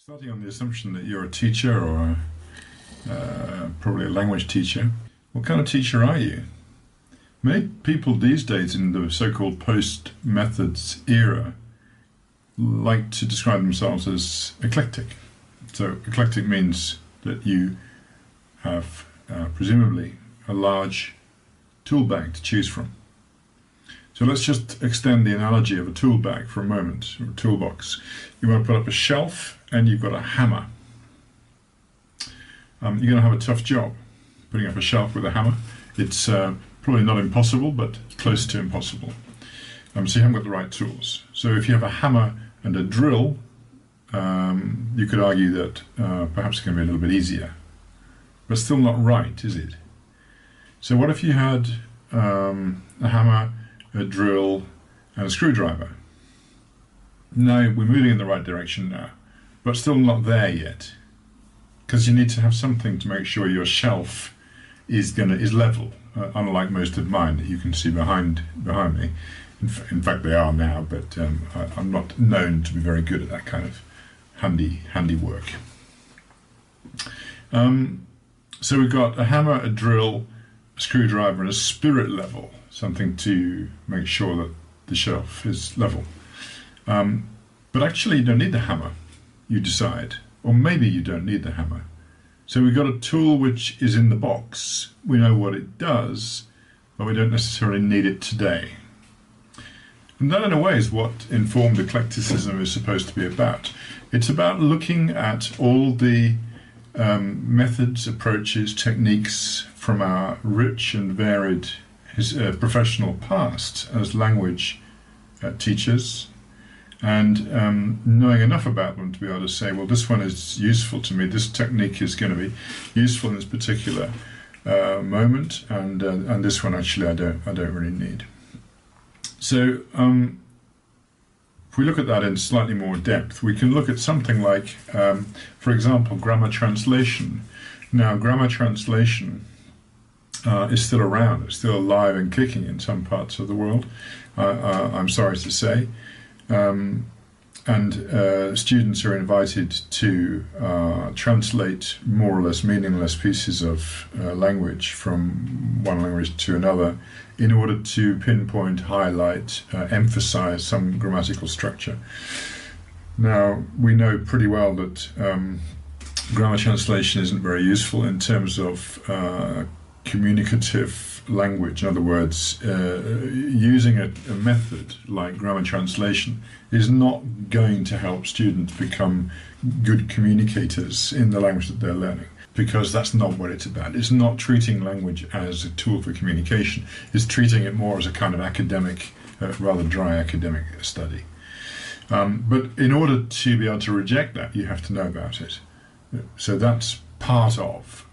Starting on the assumption that you're a teacher or probably a language teacher, what kind of teacher are you? Many people these days in the so-called post-methods era like to describe themselves as eclectic. So eclectic means that you have presumably a large tool bag to choose from. So let's just extend the analogy of a tool bag for a moment, or a toolbox. You want to put up a shelf and you've got a hammer. You're going to have a tough job putting up a shelf with a hammer. It's probably not impossible, but close to impossible. So you haven't got the right tools. So if you have a hammer and a drill, you could argue that perhaps it's going to be a little bit easier. But still not right, is it? So what if you had a hammer, a drill, and a screwdriver? Now we're moving in the right direction now, but still not there yet, because you need to have something to make sure your shelf is level, unlike most of mine that you can see behind me. In fact, they are now, but I'm not known to be very good at that kind of handy work. So we've got a hammer, a drill, a screwdriver, and a spirit level, something to make sure that the shelf is level. But actually you don't need the hammer, you decide. Or maybe you don't need the hammer. So we've got a tool which is in the box. We know what it does, but we don't necessarily need it today. And that in a way is what informed eclecticism is supposed to be about. It's about looking at all the methods, approaches, techniques from our rich and varied professional past as language teachers, and knowing enough about them to be able to say, well, this one is useful to me, this technique is going to be useful in this particular moment, and this one actually I don't really need. So if we look at that in slightly more depth, we can look at something like, for example, grammar translation. Now, grammar translation is still around, it's still alive and kicking in some parts of the world, I'm sorry to say. Students are invited to translate more or less meaningless pieces of language from one language to another in order to pinpoint, highlight, emphasize some grammatical structure. Now, we know pretty well that grammar translation isn't very useful in terms of communicative language. In other words, using a method like grammar translation is not going to help students become good communicators in the language that they're learning, because that's not what it's about. It's not treating language as a tool for communication. It's treating it more as a kind of academic, rather dry academic study. But in order to be able to reject that, you have to know about it. So that's part of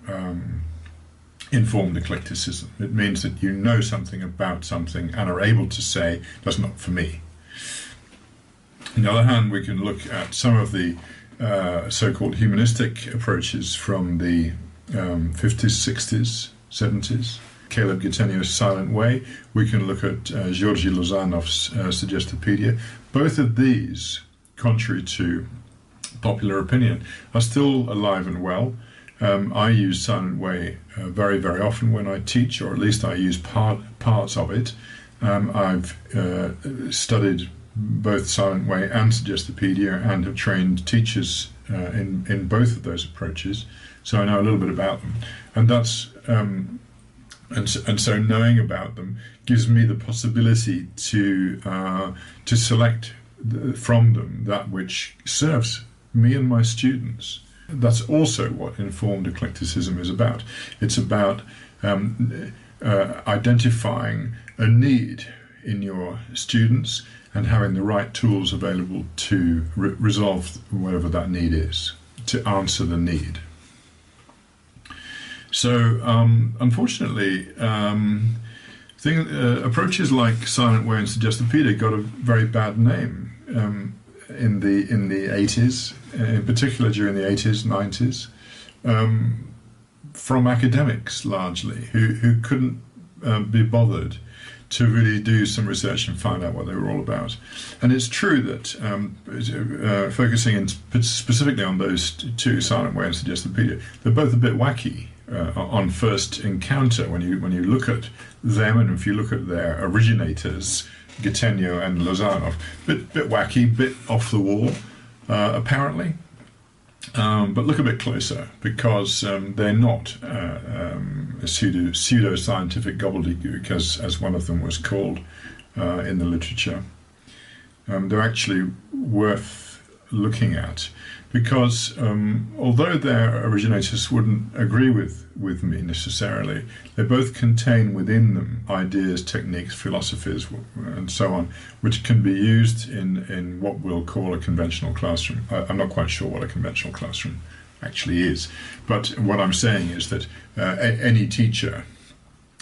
informed eclecticism. It means that you know something about something and are able to say, that's not for me. On the other hand, we can look at some of the so-called humanistic approaches from the 50s, 60s, 70s. Caleb Guetenius' Silent Way. We can look at Georgi Lozanov's Suggestopedia. Both of these, contrary to popular opinion, are still alive and well. I use Silent Way very, very often when I teach, or at least I use parts of it. I've studied both Silent Way and Suggestopedia and have trained teachers in both of those approaches, so I know a little bit about them. And that's and so knowing about them gives me the possibility to select from them that which serves me and my students. That's also what informed eclecticism is about. It's about identifying a need in your students and having the right tools available to resolve whatever that need is, to answer the need. So, unfortunately, approaches like Silent Way and Suggestopedia got a very bad name in the 80s, in particular during the 80s, 90s, from academics largely, who couldn't be bothered to really do some research and find out what they were all about. And it's true that focusing specifically on those two, Silent Way and Suggestipedia, they're both a bit wacky on first encounter when you look at them, and if you look at their originators, Gitenio and Lozanov, bit wacky, bit off the wall, apparently. But look a bit closer, because they're not a pseudo-scientific gobbledygook, as one of them was called in the literature. They're actually worth looking at, because although their originators wouldn't agree with me necessarily, they both contain within them ideas, techniques, philosophies, and so on, which can be used in what we'll call a conventional classroom. I'm not quite sure what a conventional classroom actually is, but what I'm saying is that any teacher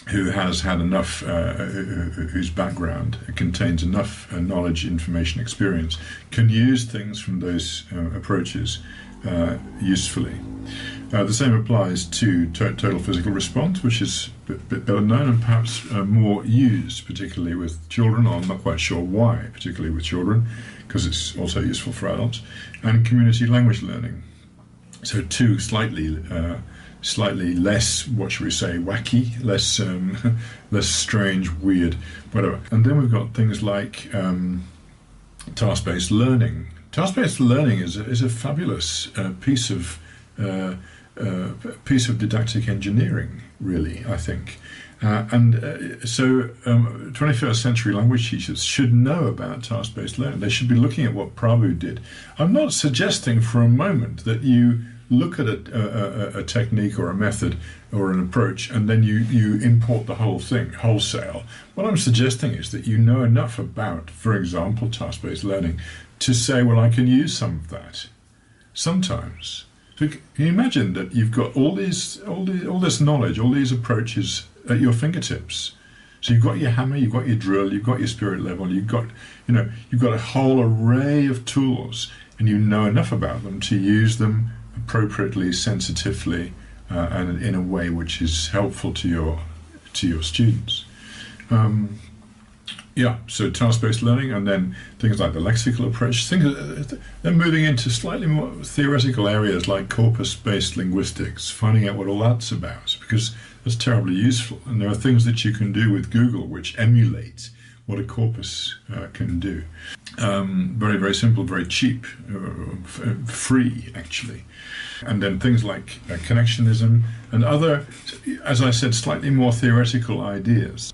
who has had enough, whose background contains enough knowledge, information, experience, can use things from those approaches usefully. The same applies to total physical response, which is a bit better known and perhaps more used, particularly with children. I'm not quite sure why, particularly with children, because it's also useful for adults. And community language learning. So two slightly less, what should we say, wacky, less strange, weird, whatever. And then we've got things like task-based learning. Task-based learning is a fabulous piece of didactic engineering, really, I think. So 21st century language teachers should know about task-based learning. They should be looking at what Prabhu did. I'm not suggesting for a moment that you look at a technique or a method or an approach and then you import the whole thing wholesale. What I'm suggesting is that you know enough about, for example, task-based learning to say, well, I can use some of that sometimes. So can you imagine that you've got all this knowledge, all these approaches at your fingertips? So you've got your hammer, you've got your drill, you've got your spirit level, you've got a whole array of tools, and you know enough about them to use them appropriately, sensitively, and in a way which is helpful to your students. So task-based learning, and then things like the lexical approach. They're moving into slightly more theoretical areas like corpus-based linguistics, finding out what all that's about, because that's terribly useful. And there are things that you can do with Google which emulate what a corpus can do. Very, very simple, very cheap, free, actually. And then things like connectionism and other, as I said, slightly more theoretical ideas.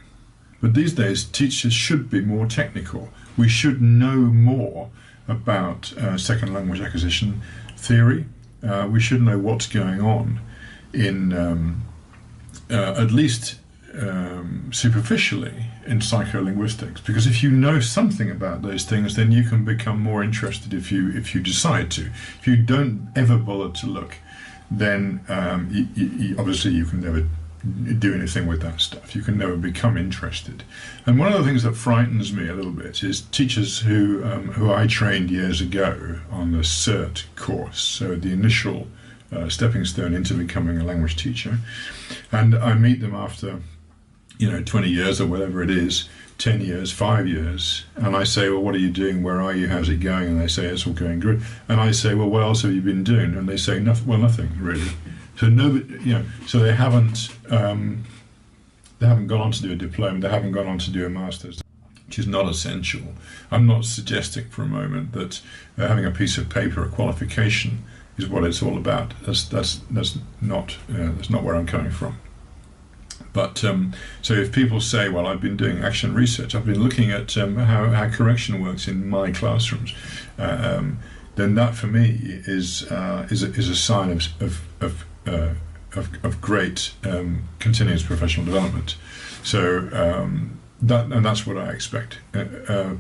But these days, teachers should be more technical. We should know more about second language acquisition theory. We should know what's going on in, at least superficially, in psycholinguistics. Because if you know something about those things, then you can become more interested if you decide to. If you don't ever bother to look, then obviously you can never do anything with that stuff. You can never become interested. And one of the things that frightens me a little bit is teachers who I trained years ago on the CERT course, so the initial stepping stone into becoming a language teacher. And I meet them after 20 years or whatever it is, 10 years, 5 years, and I say, well, what are you doing? Where are you? How's it going? And they say, it's all going good. And I say, well, what else have you been doing? And they say, nothing. Well, nothing really. So nobody, so they haven't gone on to do a diploma. They haven't gone on to do a master's, which is not essential. I'm not suggesting for a moment that having a piece of paper, a qualification, is what it's all about. That's not where I'm coming from. But so if people say, well, I've been doing action research, I've been looking at how correction works in my classrooms, then that for me is a sign of great continuous professional development. So that's what I expect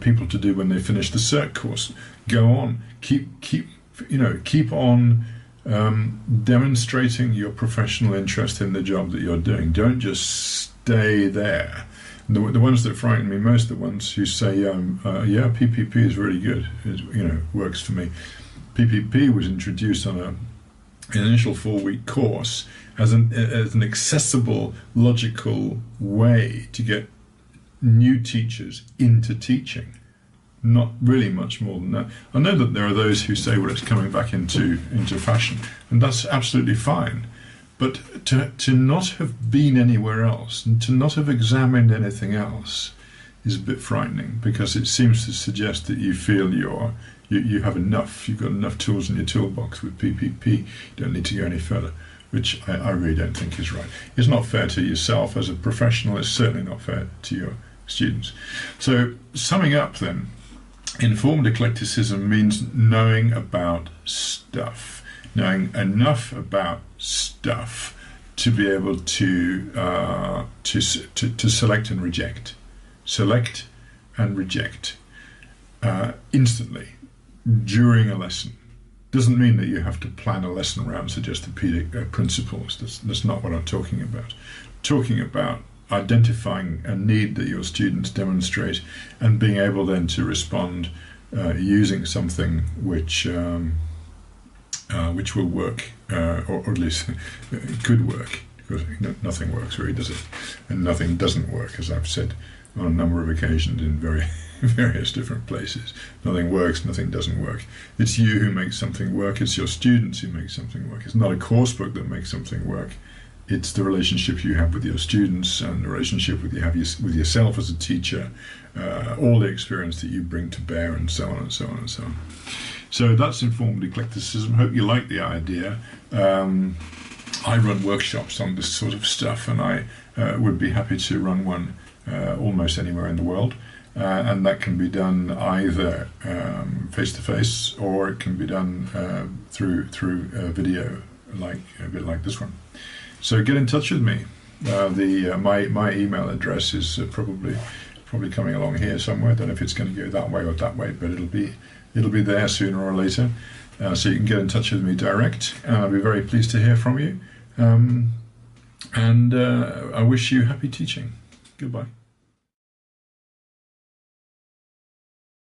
people to do when they finish the CERT course. Go on, keep on demonstrating your professional interest in the job that you're doing. Don't just stay there. The ones that frighten me most, the ones who say, PPP is really good, works for me. PPP was introduced on an initial 4-week course as an accessible, logical way to get new teachers into teaching. Not really much more than that. I know that there are those who say, well, it's coming back into fashion, and that's absolutely fine. But to not have been anywhere else and to not have examined anything else is a bit frightening, because it seems to suggest that you feel you have enough, you've got enough tools in your toolbox with PPP, you don't need to go any further, which I really don't think is right. It's not fair to yourself as a professional, it's certainly not fair to your students. So summing up then, informed eclecticism means knowing about stuff, knowing enough about stuff to be able to select and reject. Select and reject instantly during a lesson. Doesn't mean that you have to plan a lesson around suggested principles. That's not what I'm talking about. Talking about identifying a need that your students demonstrate and being able then to respond using something which will work, or at least could work, because nothing works really, does it? And nothing doesn't work, as I've said on a number of occasions in various different places. Nothing works, nothing doesn't work. It's you who makes something work, it's your students who make something work. It's not a course book that makes something work. It's the relationship you have with your students and the relationship with with yourself as a teacher, all the experience that you bring to bear, and so on and so on and so on. So that's informed eclecticism. Hope you like the idea. I run workshops on this sort of stuff, and I would be happy to run one almost anywhere in the world. And that can be done either face-to-face, or it can be done through video, like a bit like this one. So get in touch with me. My email address is probably coming along here somewhere. I don't know if it's going to go that way or that way, but it'll be there sooner or later. So you can get in touch with me direct, and I'll be very pleased to hear from you. And I wish you happy teaching. Goodbye.